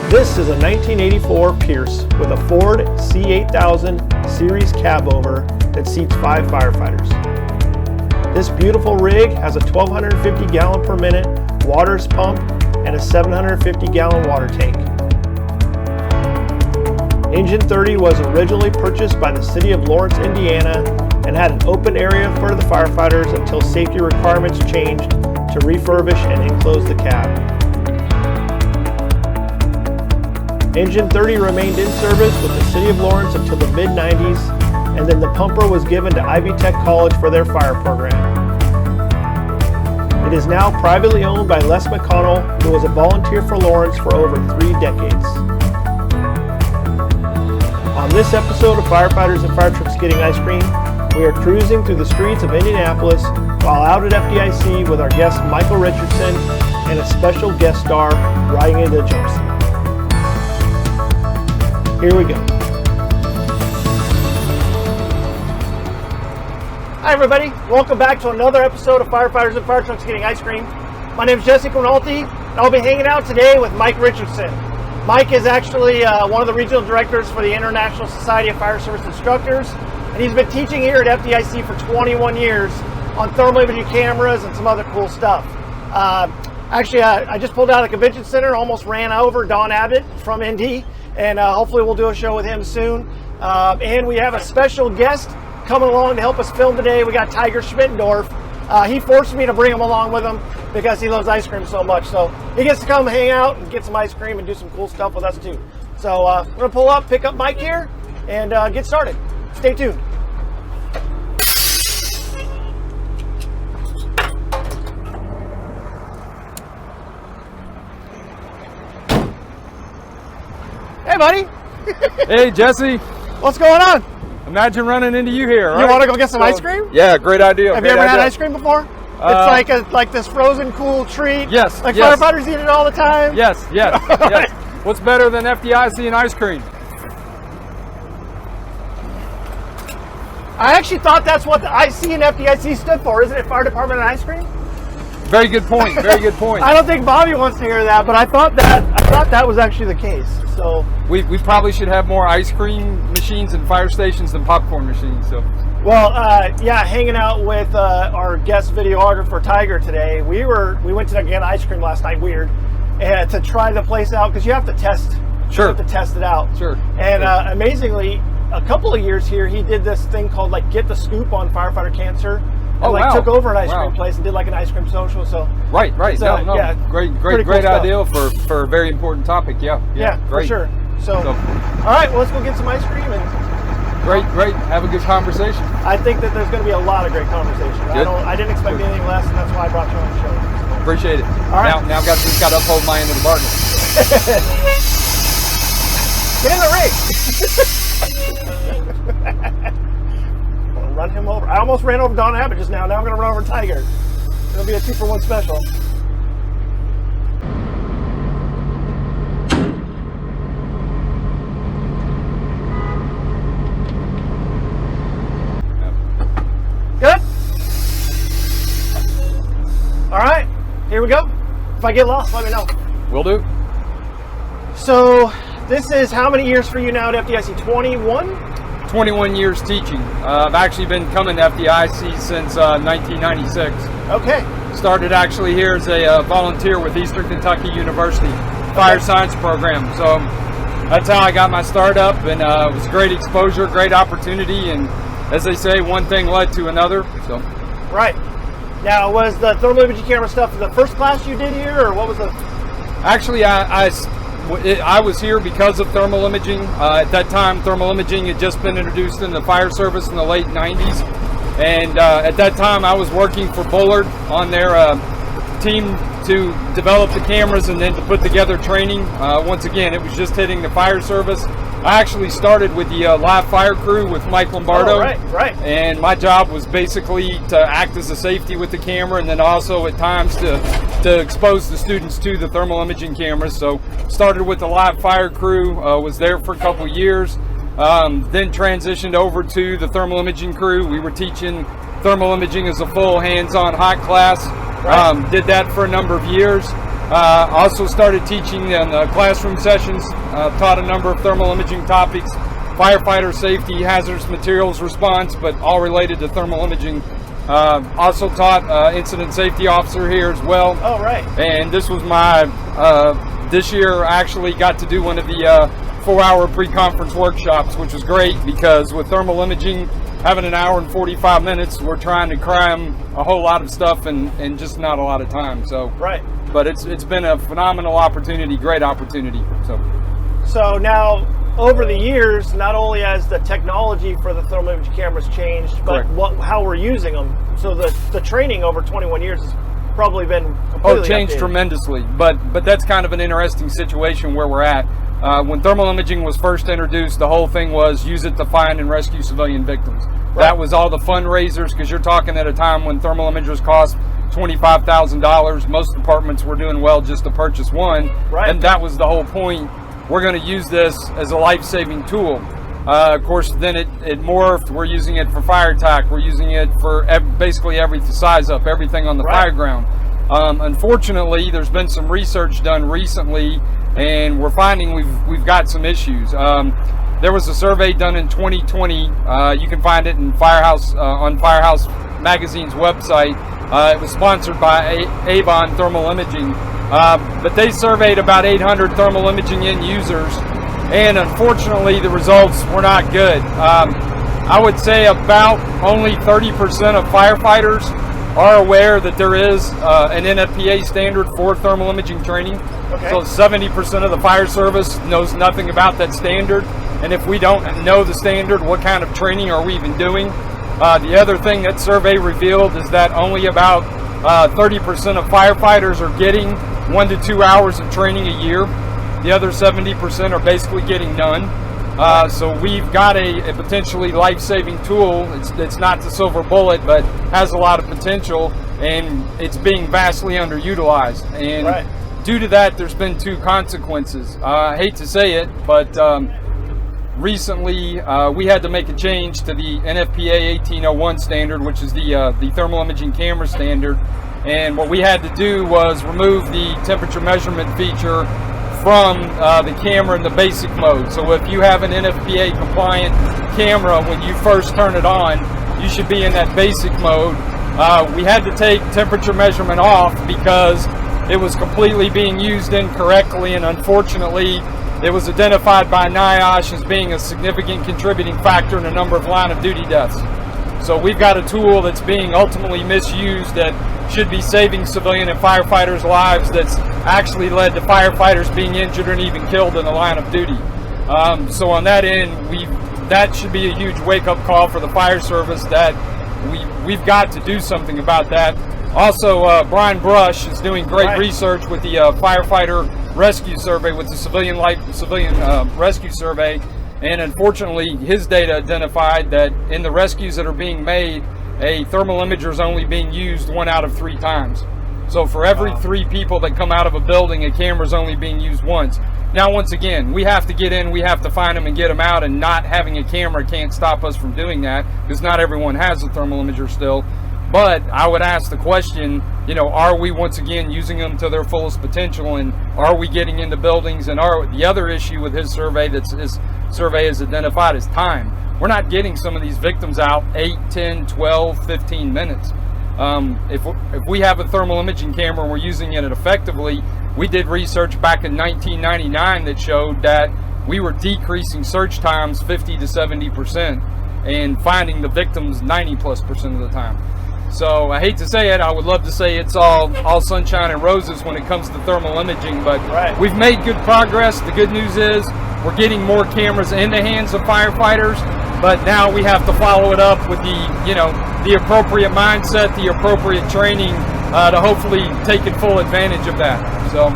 This is a 1984 Pierce with a Ford C8000 Series cab over that seats 5 firefighters. This beautiful rig has a 1,250 gallon per minute waters pump and a 750 gallon water tank. Engine 30 was originally purchased by the city of Lawrence, Indiana, and had an open area for the firefighters until safety requirements changed to refurbish and enclose the cab. Engine 30 remained in service with the city of Lawrence until the mid-90s, and then the pumper was given to Ivy Tech College for their fire program. It is now privately owned by Les McConnell, who was a volunteer for Lawrence for over 3 decades. On this episode of Firefighters and Fire Trucks Getting Ice Cream, we are cruising through the streets of Indianapolis while out at FDIC with our guest Michael Richardson and a special guest star riding into the jump seat. Here we go. Hi everybody, welcome back to another episode of Firefighters and Fire Trucks Getting Ice Cream. My name is Jesse Quinalty, and I'll be hanging out today with Mike Richardson. Mike is actually one of the regional directors for the International Society of Fire Service Instructors, and he's been teaching here at FDIC for 21 years on thermal imaging cameras and some other cool stuff. Actually, I just pulled out of the convention center, almost ran over Don Abbott from Indy, and hopefully we'll do a show with him soon. And we have a special guest coming along to help us film today. We got Tiger Schmittendorf. He forced me to bring him along with him because he loves ice cream so much. So he gets to come hang out and get some ice cream and do some cool stuff with us too. So we're gonna pull up, pick up Mike here, and get started. Stay tuned. Hey, buddy. Hey, Jesse. What's going on? Imagine running into you here, right? You want to go get some ice cream? Yeah, great idea. Have you ever had ice cream before? It's like this frozen cool treat. Yes. Like yes. firefighters eat it all the time. Yes, yes, yes. What's better than FDIC and ice cream? I actually thought that's what the IC and FDIC stood for, isn't it? Fire Department and Ice Cream? Very good point. Very good point. I don't think Bobby wants to hear that, but I thought that was actually the case. So we probably should have more ice cream machines and fire stations than popcorn machines. So. Well, yeah, hanging out with our guest videographer Tiger today. We went to get ice cream last night. Weird, and to try the place out because you have to test. Sure. You have to test it out. Sure. And amazingly, a couple of years here, he did this thing called like Get the Scoop on firefighter cancer. And wow. took over an ice cream place and did like an ice cream social. So right. No. Yeah, great cool idea for a very important topic. Yeah, great. For sure. So, all right, well, let's go get some ice cream and great. Have a good conversation. I think that there's going to be a lot of great conversation. Good. I didn't expect anything less, and that's why I brought you on the show. So. Appreciate it. All right. Now I've just got to uphold my end of the bargain. Get in the ring. Run him over. I almost ran over Don Abbott just now. Now I'm going to run over Tiger. It'll be a 2-for-1 special. Good? All right. Here we go. If I get lost, let me know. Will do. So this is how many years for you now at FDIC? 21? 21 years teaching. I've actually been coming to FDIC since 1996. Okay. Started actually here as a volunteer with Eastern Kentucky University Fire Science Program. So that's how I got my start up, and it was great exposure, great opportunity, and as they say, one thing led to another. So. Right. Now, was the thermal imaging camera stuff the first class you did here, or what was the? Actually, I was here because of thermal imaging. At that time, thermal imaging had just been introduced in the fire service in the late 90s. And at that time, I was working for Bullard on their team to develop the cameras and then to put together training. Once again, it was just hitting the fire service. I actually started with the live fire crew with Mike Lombardo. Oh, right. And my job was basically to act as a safety with the camera, and then also at times to expose the students to the thermal imaging cameras. So started with the live fire crew, was there for a couple years, then transitioned over to the thermal imaging crew. We were teaching thermal imaging as a full hands-on hot class. Did that for a number of years. Also started teaching in classroom sessions, taught a number of thermal imaging topics, firefighter safety, hazardous materials response, but all related to thermal imaging. Also taught incident safety officer here as well. Oh, right. And this was my, this year I actually got to do one of the 4-hour pre-conference workshops, which was great because with thermal imaging, having an hour and 45 minutes, we're trying to cram a whole lot of stuff and just not a lot of time. So, right. But it's been a phenomenal opportunity, great opportunity. So now, over the years, not only has the technology for the thermal imaging cameras changed, but how we're using them. So the training over 21 years has probably been completely changed updated. Tremendously. But that's kind of an interesting situation where we're at. When thermal imaging was first introduced, the whole thing was use it to find and rescue civilian victims. Right. That was all the fundraisers, because you're talking at a time when thermal imagers cost $25,000. Most departments were doing well just to purchase one. Right. And that was the whole point. We're going to use this as a life-saving tool. Of course, then it morphed. We're using it for fire attack. We're using it for basically every size up, everything on the fire ground. Unfortunately, there's been some research done recently, and we're finding we've got some issues. There was a survey done in 2020. You can find it in Firehouse on Firehouse Magazine's website. It was sponsored by Avon Thermal Imaging. But they surveyed about 800 thermal imaging end users, and unfortunately the results were not good. I would say about only 30% of firefighters are aware that there is an NFPA standard for thermal imaging training. Okay. So 70% of the fire service knows nothing about that standard, and if we don't know the standard, what kind of training are we even doing? The other thing that survey revealed is that only about 30% of firefighters are getting 1 to 2 hours of training a year. The other 70% are basically getting none. So we've got a potentially life-saving tool. It's not the silver bullet, but has a lot of potential, and it's being vastly underutilized. And due to that, there's been two consequences. I hate to say it, but recently we had to make a change to the NFPA 1801 standard, which is the thermal imaging camera standard. And what we had to do was remove the temperature measurement feature from the camera in the basic mode. So if you have an NFPA compliant camera, when you first turn it on, you should be in that basic mode. We had to take temperature measurement off because it was completely being used incorrectly, and unfortunately it was identified by NIOSH as being a significant contributing factor in a number of line of duty deaths. So we've got a tool that's being ultimately misused that should be saving civilian and firefighters' lives, that's actually led to firefighters being injured and even killed in the line of duty. So on that end, that should be a huge wake-up call for the fire service, that we've got to do something about that. Also, Brian Brush is doing great research with the firefighter rescue survey, with the civilian rescue survey, and unfortunately his data identified that in the rescues that are being made, a thermal imager is only being used 1 out of 3 times. So for every 3 people that come out of a building, a camera is only being used once. Now, once again, we have to get in, we have to find them and get them out, and not having a camera can't stop us from doing that, because not everyone has a thermal imager still. But I would ask the question, are we once again using them to their fullest potential, and are we getting into buildings? And the other issue with his survey his survey has identified is time. We're not getting some of these victims out 8, 10, 12, 15 minutes. If we have a thermal imaging camera and we're using it effectively, we did research back in 1999 that showed that we were decreasing search times 50 to 70% and finding the victims 90+% of the time. So I hate to say it, I would love to say it's all sunshine and roses when it comes to thermal imaging, but we've made good progress. The good news is we're getting more cameras in the hands of firefighters, but now we have to follow it up with the appropriate mindset, the appropriate training to hopefully take full advantage of that. So,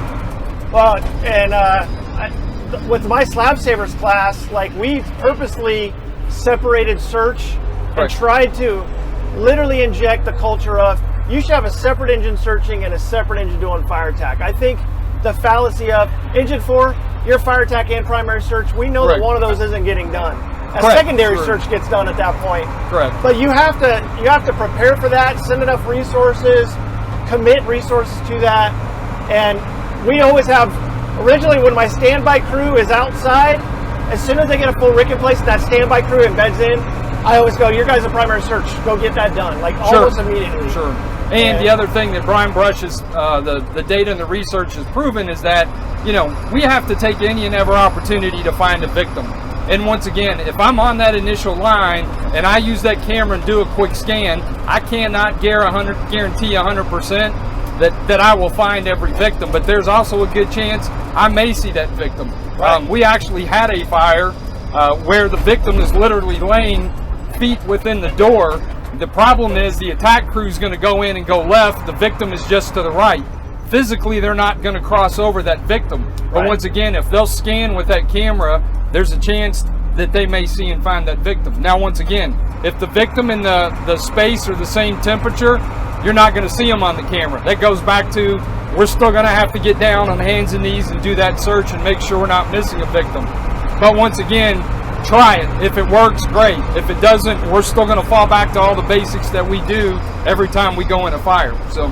well, and with my Slab Savers class, we purposely separated search and tried to literally inject the culture of you should have a separate engine searching and a separate engine doing fire attack. I think the fallacy of engine 4, your fire attack and primary search, we know that one of those isn't getting done. A secondary search gets done at that point. Correct. But you have to prepare for that, send enough resources, commit resources to that, and we always have, originally when my standby crew is outside, as soon as they get a full rig in place, that standby crew embeds in, I always go, your guys are primary search, go get that done, like almost immediately. Sure. And the other thing that Brian Brush's, the data and the research has proven is that, you know, we have to take any and every opportunity to find a victim. And once again, if I'm on that initial line and I use that camera and do a quick scan, I cannot guarantee 100% that I will find every victim. But there's also a good chance I may see that victim. Right. We actually had a fire where the victim is literally laying feet within the door. The problem is the attack crew is going to go in and go left. The victim is just to the right. Physically, they're not going to cross over that victim. But once again, if they'll scan with that camera, there's a chance that they may see and find that victim. Now, once again, if the victim and the space are the same temperature, you're not going to see them on the camera. That goes back to, we're still going to have to get down on hands and knees and do that search and make sure we're not missing a victim. But once again, try it. If it works, great. If it doesn't, we're still going to fall back to all the basics that we do every time we go in a fire. So,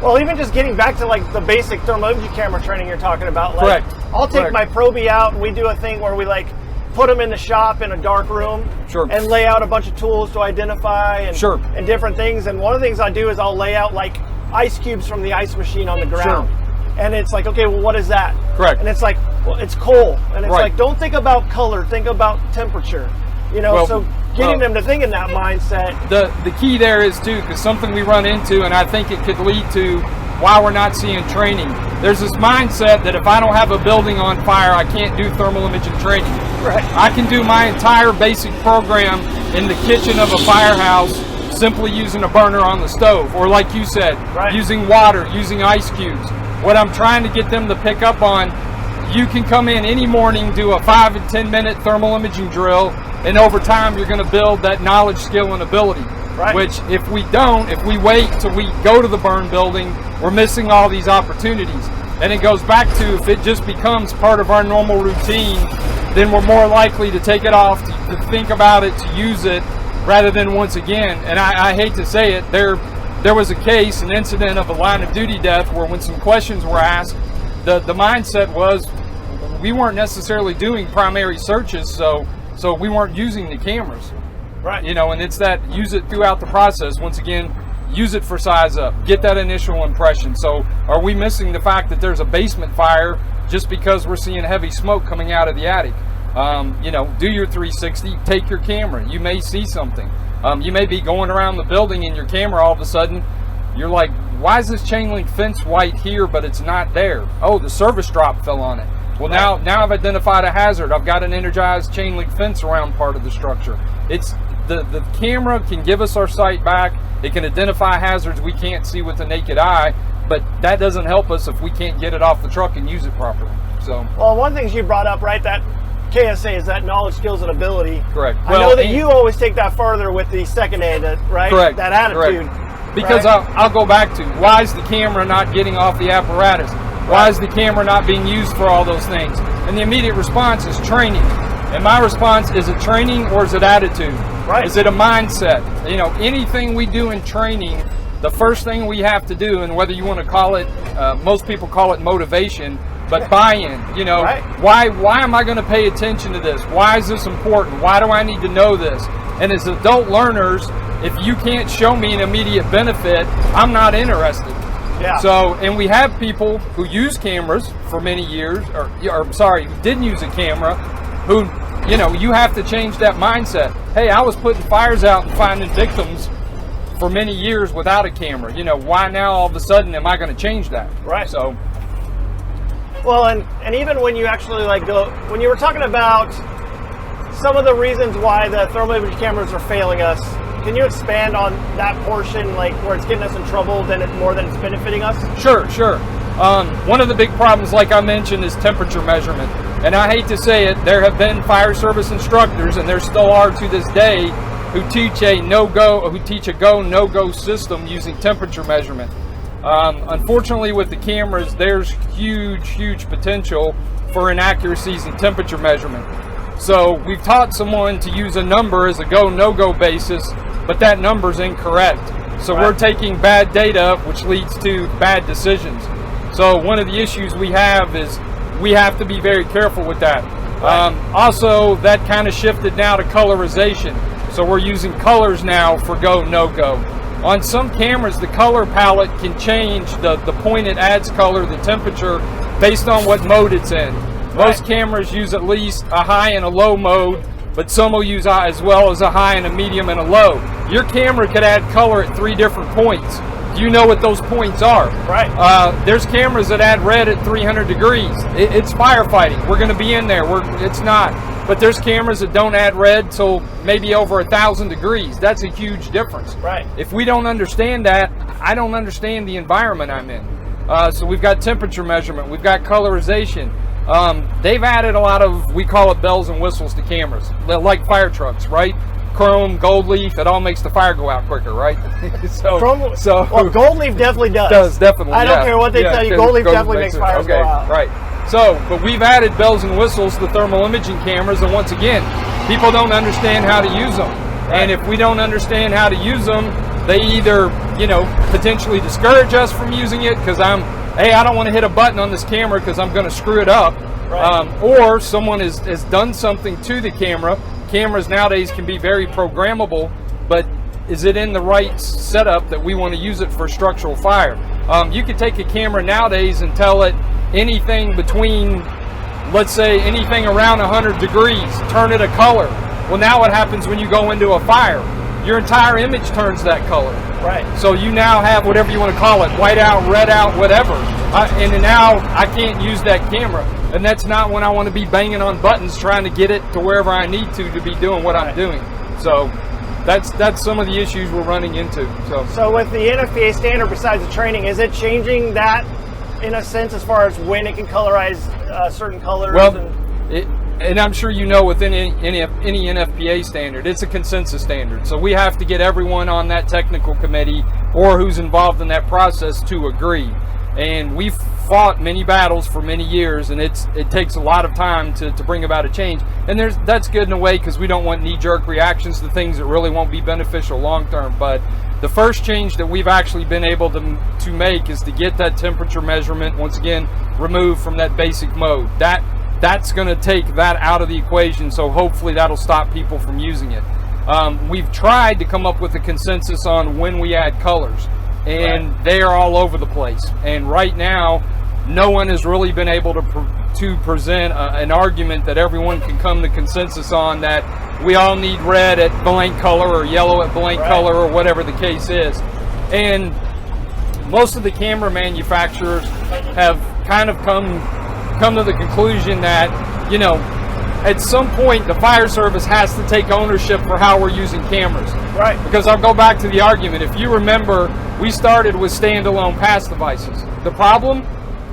well, even just getting back to like the basic thermal imaging camera training you're talking about, like I'll take my Probe out and we do a thing where we like put them in the shop in a dark room and lay out a bunch of tools to identify and different things. And one of the things I do is I'll lay out like ice cubes from the ice machine on the ground. And it's like, okay, well, what is that? Correct. And it's like, well, it's coal. And it's like, don't think about color, think about temperature. You know, so getting them to think in that mindset. The key there is too, because something we run into, and I think it could lead to why we're not seeing training. There's this mindset that if I don't have a building on fire, I can't do thermal imaging training. Right. I can do my entire basic program in the kitchen of a firehouse simply using a burner on the stove, or like you said, using water, using ice cubes. What I'm trying to get them to pick up on, you can come in any morning, do a 5 and 10 minute thermal imaging drill, and over time you're going to build that knowledge, skill, and ability. Which if we don't, if we wait till we go to the burn building, we're missing all these opportunities. And it goes back to, if it just becomes part of our normal routine, then we're more likely to take it off, to think about it, to use it, rather than once again, and I hate to say it, there was a case, an incident of a line of duty death where when some questions were asked, the mindset was we weren't necessarily doing primary searches, so we weren't using the cameras. You know, and it's that, use it throughout the process. Once again, use it for size up, get that initial impression. So are we missing the fact that there's a basement fire just because we're seeing heavy smoke coming out of the attic? You know, do your 360, take your camera. You may see something. You may be going around the building and your camera, all of a sudden, you're like, why is this chain link fence white here, but it's not there? Oh, the service drop fell on it. Well, now I've identified a hazard. I've got an energized chain link fence around part of the structure. It's the camera can give us our sight back. It can identify hazards we can't see with the naked eye, but that doesn't help us if we can't get it off the truck and use it properly. So, well, one of the things you brought up, right, that KSA is that knowledge, skills, and ability. Correct. I know that you always take that further with the second A, right? Correct. That attitude. Correct. Because I'll go back to, why is the camera not getting off the apparatus? Why is the camera not being used for all those things? And the immediate response is training. And my response, is it training or is it attitude? Is it a mindset? You know, anything we do in training, the first thing we have to do, and whether you want to call it, most people call it motivation, but buy-in. You know, why am I going to pay attention to this? Why is this important? Why do I need to know this? And as adult learners, if you can't show me an immediate benefit, I'm not interested. So, and we have people who use cameras for many years, or didn't use a camera, who, you know, you have to change that mindset. Hey, I was putting fires out and finding victims for many years without a camera. You know, why now all of a sudden am I going to change that? So, well, and even when you actually like go, when you were talking about some of the reasons why the thermal imaging cameras are failing us, can you expand on that portion, like where it's getting us in trouble more than it's benefiting us? Sure. One of the big problems, like I mentioned, is temperature measurement. And I hate to say it, there have been fire service instructors, and there still are to this day, who teach a go, no-go system using temperature measurement. Unfortunately, with the cameras, there's huge potential for inaccuracies in temperature measurement. So we've taught someone to use a number as a go, no-go basis, but that number's incorrect. So we're taking bad data, which leads to bad decisions. So one of the issues we have is we have to be very careful with that. Also, that kind of shifted now to colorization. So we're using colors now for go, no go. On some cameras, the color palette can change the point it adds color, the temperature, based on what mode it's in. Most cameras use at least a high and a low mode, but some will use as well as a high and a medium and a low. Your camera could add color at 3 different points. Do you know what those points are? Right. There's cameras that add red at 300 degrees. It's firefighting. We're going to be in there. It's not. But there's cameras that don't add red till maybe over 1,000 degrees. That's a huge difference. Right. If we don't understand that, I don't understand the environment I'm in. So we've got temperature measurement. We've got colorization. They've added a lot of, we call it bells and whistles to cameras, like fire trucks, right? Chrome, gold leaf, it all makes the fire go out quicker, right? Well, gold leaf definitely does. Definitely. I don't care what they tell you, gold leaf definitely makes fires go out. Right. So, but we've added bells and whistles to thermal imaging cameras, and once again, people don't understand how to use them. Right. And if we don't understand how to use them, they either, potentially discourage us from using it because I don't want to hit a button on this camera because I'm going to screw it up. Right. Or someone has done something to the camera. Cameras nowadays can be very programmable, but is it in the right setup that we want to use it for structural fire? You could take a camera nowadays and tell it anything between, let's say, anything around 100 degrees, turn it a color. Well, now what happens when you go into a fire? Your entire image turns that color. Right. So you now have whatever you want to call it, white out, red out, whatever. And now I can't use that camera. And that's not when I want to be banging on buttons trying to get it to wherever I need to be doing what I'm doing. So that's some of the issues we're running into. So with the NFPA standard, besides the training, is it changing that in a sense as far as when it can colorize certain colors? Well, and I'm sure within any NFPA standard, it's a consensus standard. So we have to get everyone on that technical committee or who's involved in that process to agree. And we've fought many battles for many years, and it takes a lot of time to bring about a change. And that's good in a way because we don't want knee-jerk reactions to things that really won't be beneficial long-term. But the first change that we've actually been able to make is to get that temperature measurement, once again, removed from that basic mode. That's going to take that out of the equation, so hopefully that'll stop people from using it. We've tried to come up with a consensus on when we add colors, and they are all over the place. And right now, no one has really been able to present an argument that everyone can come to consensus on, that we all need red at blank color or yellow at blank color or whatever the case is. And most of the camera manufacturers have kind of come to the conclusion that, at some point the fire service has to take ownership for how we're using cameras. Right. Because I'll go back to the argument. If you remember, we started with standalone pass devices. The problem,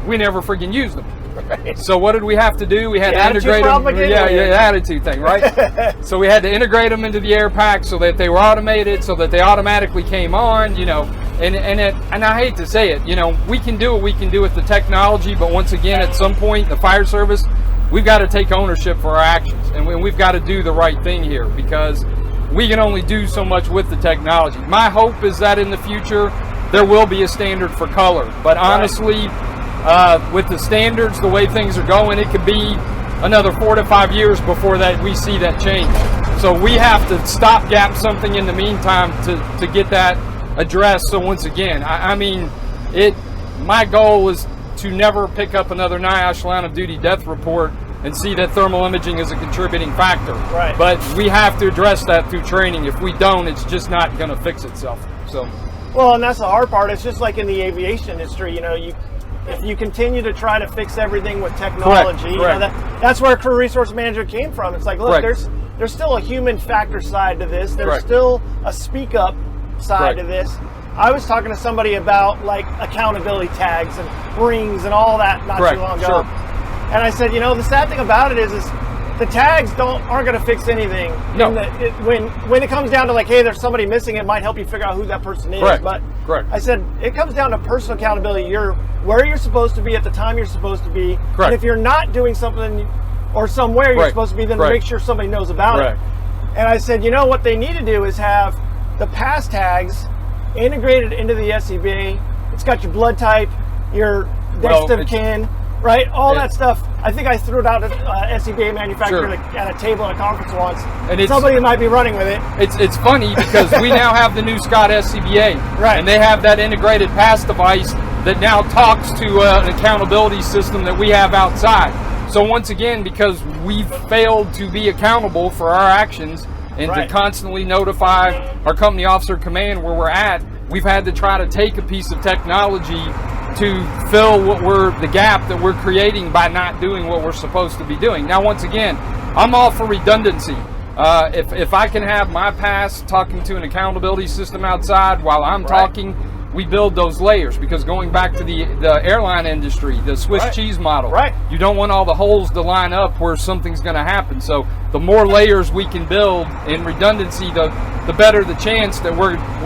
we never freaking used them. Right. So what did we have to do? We had to integrate them. Attitude thing, right? So we had to integrate them into the air pack so that they were automated, so that they automatically came on, And I hate to say it, we can do what we can do with the technology, but once again, at some point, the fire service, we've got to take ownership for our actions, and we've got to do the right thing here because we can only do so much with the technology. My hope is that in the future, there will be a standard for color, but honestly, with the standards, the way things are going, it could be another 4 to 5 years before that we see that change. So we have to stopgap something in the meantime to get that addressed. So once again, my goal is to never pick up another NIOSH line of duty death report and see that thermal imaging is a contributing factor. Right. But we have to address that through training. If we don't, it's just not going to fix itself. So. Well, and that's the hard part. It's just like in the aviation industry, if you continue to try to fix everything with technology, that's where crew resource manager came from. It's like, look, there's still a human factor side to this. There's still a speak up side to this. I was talking to somebody about like accountability tags and rings and all that not too long ago. And I said, the sad thing about it is the tags aren't going to fix anything. No. When it comes down to like, hey, there's somebody missing, it might help you figure out who that person is. But I said, it comes down to personal accountability. You're where you're supposed to be at the time you're supposed to be. And if you're not doing something or somewhere you're supposed to be, then make sure somebody knows about it. And I said, what they need to do is have the pass tags integrated into the SCB. It's got your blood type, your next of kin, right? All that stuff. I think I threw it out at SCBA manufacturer at a table at a conference once. And somebody might be running with it. It's funny because we now have the new Scott SCBA, right? And they have that integrated pass device that now talks to an accountability system that we have outside. So once again, because we've failed to be accountable for our actions and to constantly notify our company officer command where we're at, we've had to try to take a piece of technology to fill the gap that we're creating by not doing what we're supposed to be doing. Now, once again, I'm all for redundancy. If I can have my pass talking to an accountability system outside while I'm talking, we build those layers, because going back to the airline industry, the Swiss cheese model, you don't want all the holes to line up where something's going to happen. So the more layers we can build in redundancy, the better the chance that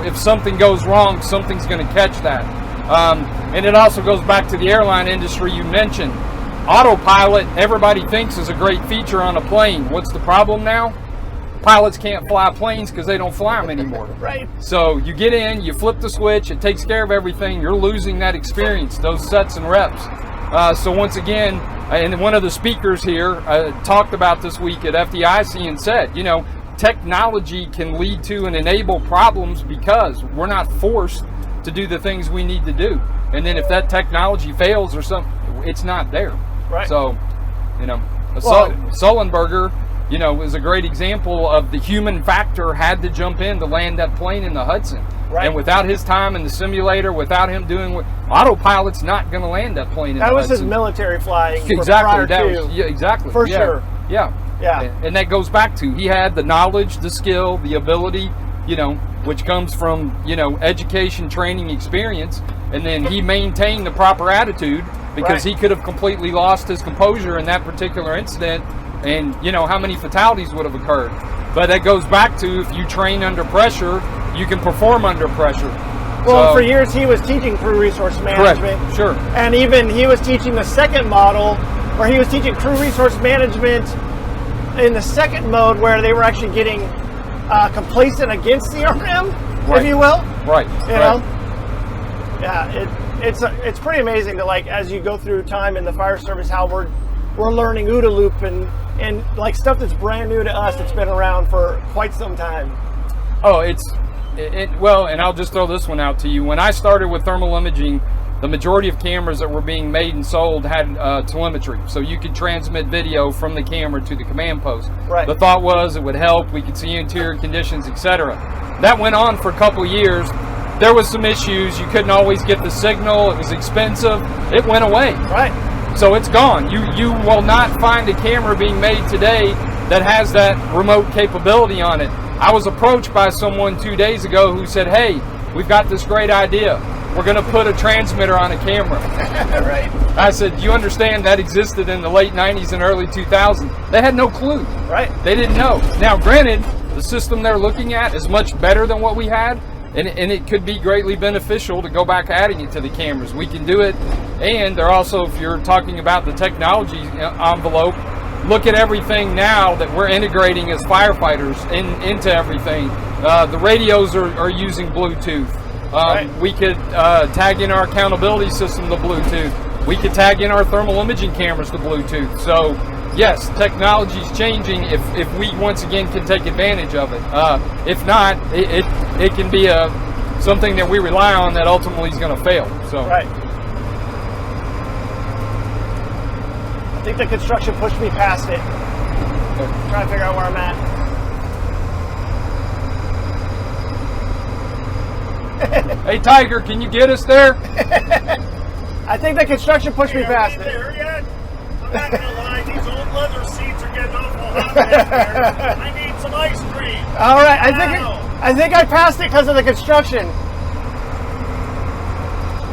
if something goes wrong, something's going to catch that. And it also goes back to the airline industry you mentioned. Autopilot, everybody thinks is a great feature on a plane. What's the problem now? Pilots can't fly planes because they don't fly them anymore. So you get in, you flip the switch, it takes care of everything. You're losing that experience, those sets and reps. So once again, and one of the speakers here talked about this week at FDIC and said, you know, technology can lead to and enable problems because we're not forced to do the things we need to do. And then if that technology fails or something, it's not there. So, you know, Sullenberger, you know, is a great example of the human factor had to jump in to land that plane in the Hudson. And without his time in the simulator, without him doing autopilot's not going to land that plane in the Hudson. That was his military flying. Exactly. Exactly. For sure. Yeah. And that goes back to, he had the knowledge, the skill, the ability, you know, which comes from, you know, education, training, experience. And then he maintained the proper attitude, because he could have completely lost his composure in that particular incident. And you know how many fatalities would have occurred. But that goes back to, if you train under pressure, you can perform under pressure. Well, for years he was teaching crew resource management. Sure. And even he was teaching the second model, where he was teaching crew resource management in the second mode, where they were actually getting complacent against CRM, if you will. You know? Yeah, it's pretty amazing to, like, as you go through time in the fire service, how we're learning OODA loop and like stuff that's brand new to us, that's been around for quite some time. Oh, well, and I'll just throw this one out to you. When I started with thermal imaging, the majority of cameras that were being made and sold had telemetry, so you could transmit video from the camera to the command post. The thought was it would help, we could see interior conditions, etc. That went on for a couple years. There was some issues, you couldn't always get the signal, it was expensive, it went away. So it's gone. You will not find a camera being made today that has that remote capability on it. I was approached by someone 2 days ago who said, hey, we've got this great idea. We're going to put a transmitter on a camera. I said, you understand that existed in the late 90s and early 2000s. They had no clue. They didn't know. Now, granted, the system they're looking at is much better than what we had. And it could be greatly beneficial to go back adding it to the cameras. We can do it. And they're also, if you're talking about the technology envelope, look at everything now that we're integrating as firefighters into everything. The radios are using Bluetooth. We could tag in our accountability system to Bluetooth. We could tag in our thermal imaging cameras to Bluetooth. So yes, technology is changing if we once again can take advantage of it. If not, it can be something that we rely on that ultimately is going to fail. So I think the construction pushed me past it. Trying to figure out where I'm at. Hey Tiger, can you get us there? I think the construction pushed me past it. There yet? I'm not gonna lie, these old leather seats are getting awful hot back there. I need some ice cream. All right, I think I passed it because of the construction.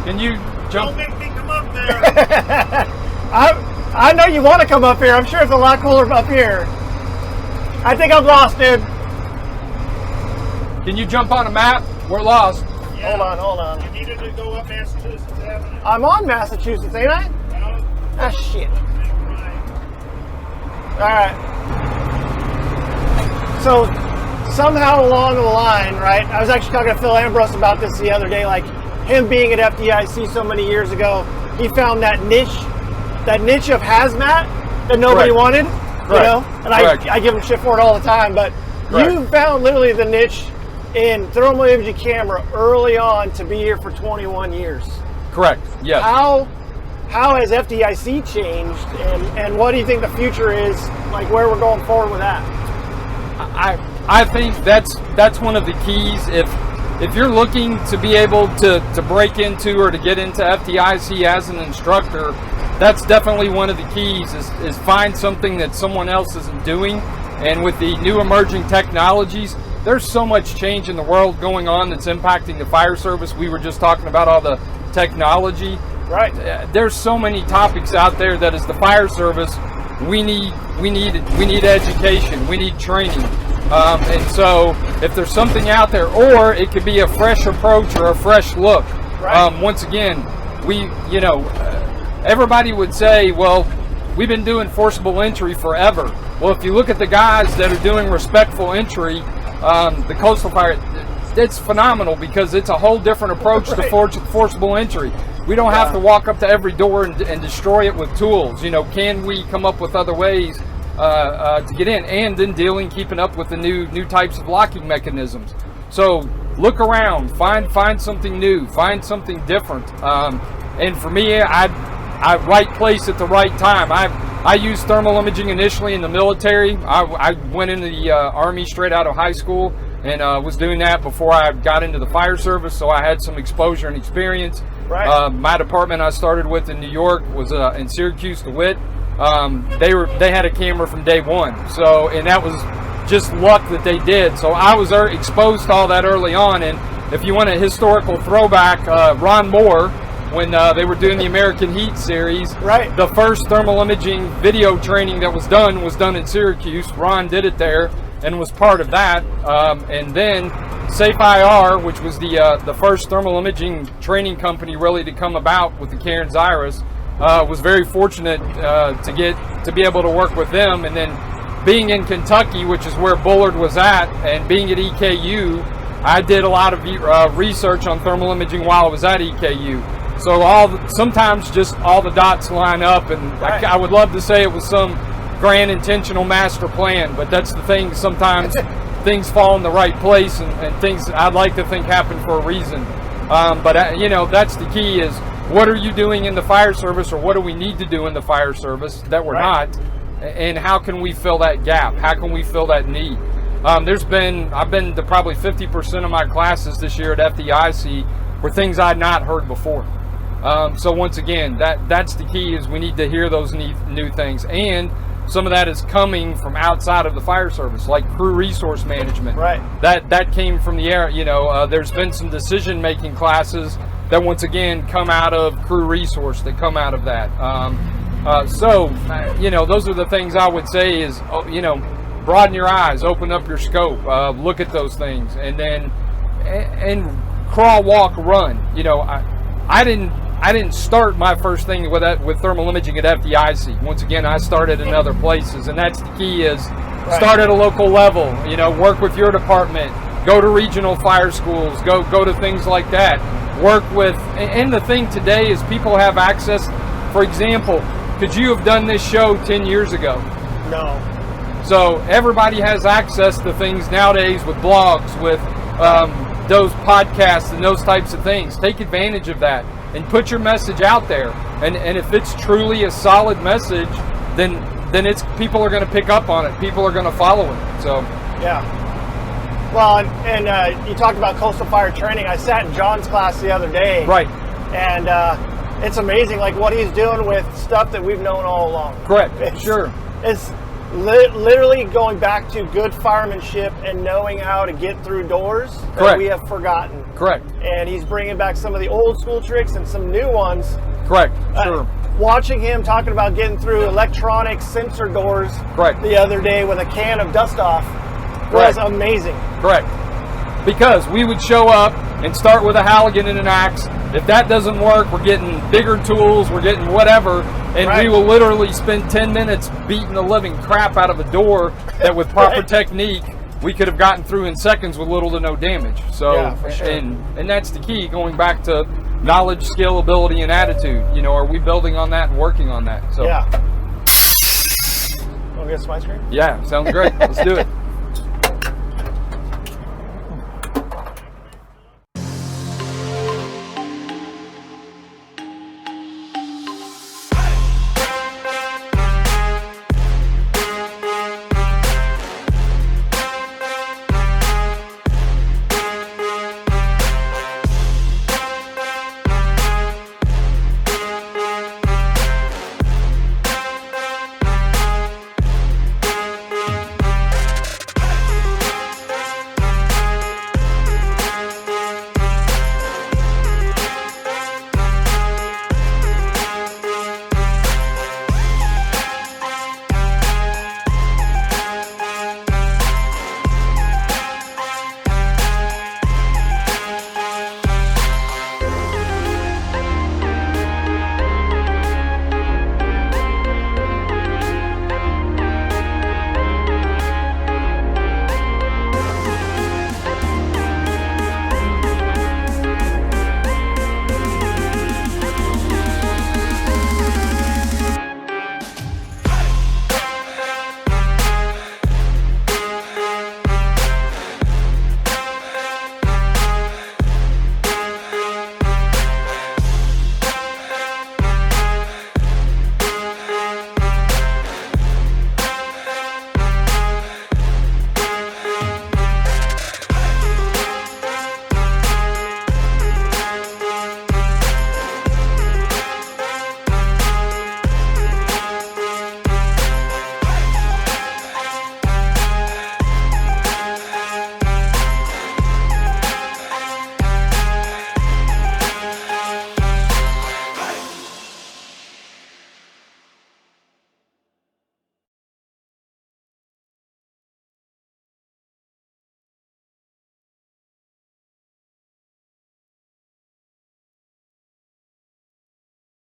Can you jump? Don't make me come up there. I know you want to come up here. I'm sure it's a lot cooler up here. I think I'm lost, dude. Can you jump on a map? We're lost. Yeah. Hold on. You needed to go up Massachusetts Avenue. I'm on Massachusetts, ain't I? No. Ah, shit. Alright. So, somehow along the line, right, I was actually talking to Phil Ambrose about this the other day, like him being at FDIC so many years ago, he found that niche of hazmat that nobody Correct. wanted, you know. And Correct. I give him shit for it all the time, but Correct. you found literally the niche in thermal imaging camera early on to be here for 21 years. Correct. Yes. How has FDIC changed, and what do you think the future is, like where we're going forward with that? I think that's one of the keys. If you're looking to be able to break into or to get into FDIC as an instructor, that's definitely one of the keys is find something that someone else isn't doing. And with the new emerging technologies, there's so much change in the world going on that's impacting the fire service. We were just talking about all the technology. Right. There's so many topics out there that as the fire service, we need education, we need training. And so if there's something out there, or it could be a fresh approach or a fresh look. Right. Once again, everybody would say, well, we've been doing forcible entry forever. Well, if you look at the guys that are doing respectful entry, the coastal fire, it's phenomenal because it's a whole different approach to forcible entry. We don't have to walk up to every door and destroy it with tools. Can we come up with other ways to get in, and then keeping up with the new types of locking mechanisms? So look around, find something new, find something different. And for me, I right place at the right time. I used thermal imaging initially in the military. I went into the Army straight out of high school, and was doing that before I got into the fire service, so I had some exposure and experience. Right. My department I started with in New York was in Syracuse, DeWitt. They had a camera from day one, and that was just luck that they did. So I was exposed to all that early on. And if you want a historical throwback, Ron Moore, when they were doing the American Heat series, Right. the first thermal imaging video training that was done in Syracuse. Ron did it there and was part of that. And then Safe IR, which was the first thermal imaging training company really to come about with the Cairns Iris, was very fortunate to be able to work with them. And then being in Kentucky, which is where Bullard was at, and being at EKU, I did a lot of research on thermal imaging while I was at EKU. So sometimes just all the dots line up, and Right. I would love to say it was some grand intentional master plan, but that's the thing. Sometimes things fall in the right place, and things I'd like to think happen for a reason. But that's the key: is what are you doing in the fire service, or what do we need to do in the fire service that we're Right. not, and how can we fill that gap? How can we fill that need? I've been to probably 50% of my classes this year at FDIC were things I'd not heard before. So once again, that's the key: is we need to hear those new things, and some of that is coming from outside of the fire service, like crew resource management. Right. That came from the air. There's been some decision-making classes that once again come out of crew resource, that come out of that. Those are the things I would say is, broaden your eyes, open up your scope, look at those things, and then and crawl, walk, run. I didn't start my first thing with thermal imaging at FDIC. Once again, I started in other places, and that's the key: is start at a local level. Work with your department, go to regional fire schools, go to things like that. Work with, and the thing today is people have access. For example, could you have done this show 10 years ago? No. So everybody has access to things nowadays with blogs, with those podcasts and those types of things. Take advantage of that and put your message out there. And if it's truly a solid message, then it's people are going to pick up on it. People are going to follow it. So Yeah. Well, and you talked about coastal fire training. I sat in John's class the other day. right, And it's amazing, like what he's doing with stuff that we've known all along. correct, It's- sure, It's literally going back to good firemanship and knowing how to get through doors that Correct. we have forgotten. correct, And he's bringing back some of the old school tricks and some new ones. correct, sure, Watching him talking about getting through electronic sensor doors Correct. the other day with a can of dust off was Correct. amazing. correct. Because we would show up and start with a Halligan and an axe. If that doesn't work, we're getting bigger tools, we're getting whatever, and Right. we will literally spend 10 minutes beating the living crap out of a door that with proper Right. technique we could have gotten through in seconds with little to no damage. So, Yeah, for sure. and that's the key, going back to knowledge, skill, ability, and attitude. You know, are we building on that and working on that? So, Yeah. Want to get some ice cream? yeah, sounds great. Let's do it.